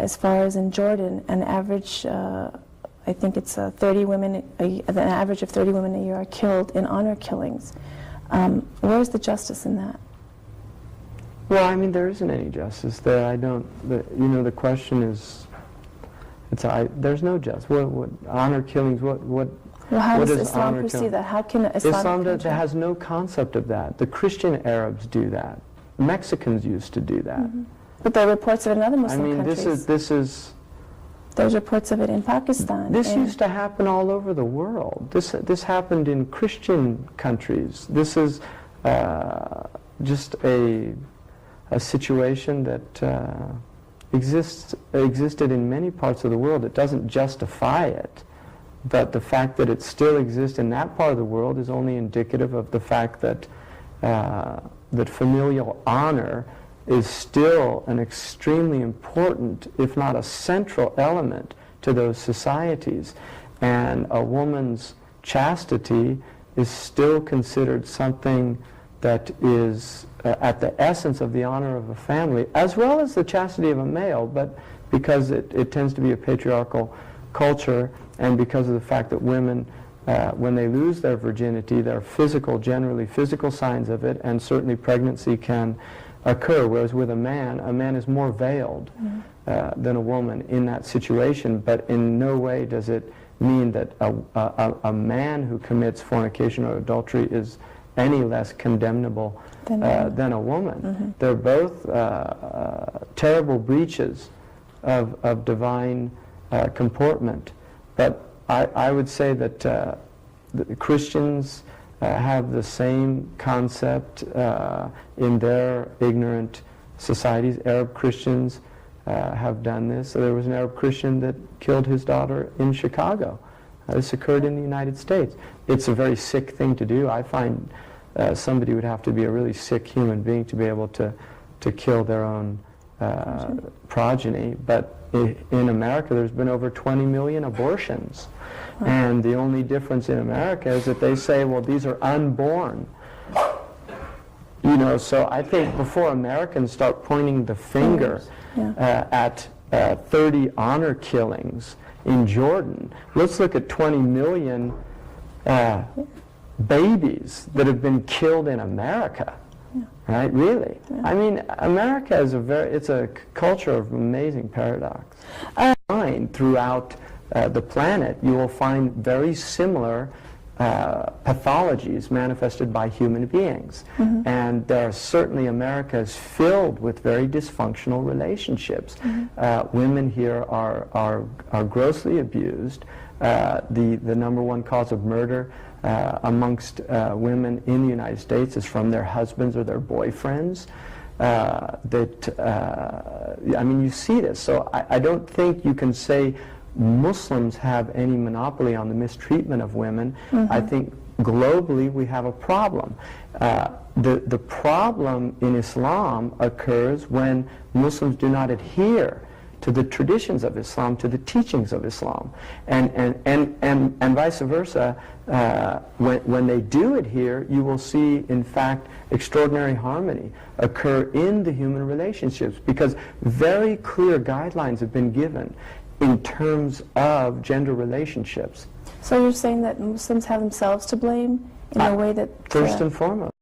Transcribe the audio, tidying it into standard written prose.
as far as in Jordan, an average, I think it's 30 women, an average of 30 women a year are killed in honor killings. Where's the justice in that? Well, I mean, there isn't any justice there. You know, the question is, there's no justice. What honor killings, well, how does Islam perceive that? How can Islam has no concept of that. The Christian Arabs do that. Mexicans used to do that. Mm-hmm. But there are reports of it in other Muslim countries. There's reports of it in Pakistan. This used to happen all over the world. This happened in Christian countries. This is just a situation that existed in many parts of the world. It doesn't justify it, but the fact that it still exists in that part of the world is only indicative of the fact that that familial honor is still an extremely important, if not a central element to those societies. And a woman's chastity is still considered something that is at the essence of the honor of a family, as well as the chastity of a male, but because it tends to be a patriarchal culture, and because of the fact that women, when they lose their virginity, there are generally physical signs of it, and certainly pregnancy can occur, whereas with a man is more veiled than a woman in that situation, but in no way does it mean that a man who commits fornication or adultery is any less condemnable than a woman. Mm-hmm. They're both terrible breaches of divine comportment. But I would say that the Christians have the same concept in their ignorant societies. Arab Christians have done this. So there was an Arab Christian that killed his daughter in Chicago. This occurred in the United States. It's a very sick thing to do. I find somebody would have to be a really sick human being to be able to kill their own progeny. But in America, there's been over 20 million abortions. And the only difference in America is that they say, well, these are unborn. You know, so I think before Americans start pointing the finger at 30 honor killings in Jordan, let's look at 20 million babies that have been killed in America. Right? Really? I mean, America is it's a culture of amazing paradox. Throughout the planet, you will find very similar pathologies manifested by human beings. Mm-hmm. And there are certainly, America is filled with very dysfunctional relationships. Mm-hmm. Women here are grossly abused. The number one cause of murder amongst women in the United States is from their husbands or their boyfriends. I mean, you see this. So I don't think you can say Muslims have any monopoly on the mistreatment of women. Mm-hmm. I think globally we have a problem. The problem in Islam occurs when Muslims do not adhere to the traditions of Islam, to the teachings of Islam, and vice versa. When they do adhere, you will see, in fact, extraordinary harmony occur in the human relationships, because very clear guidelines have been given in terms of gender relationships. So you're saying that Muslims have themselves to blame in a way that... First and foremost.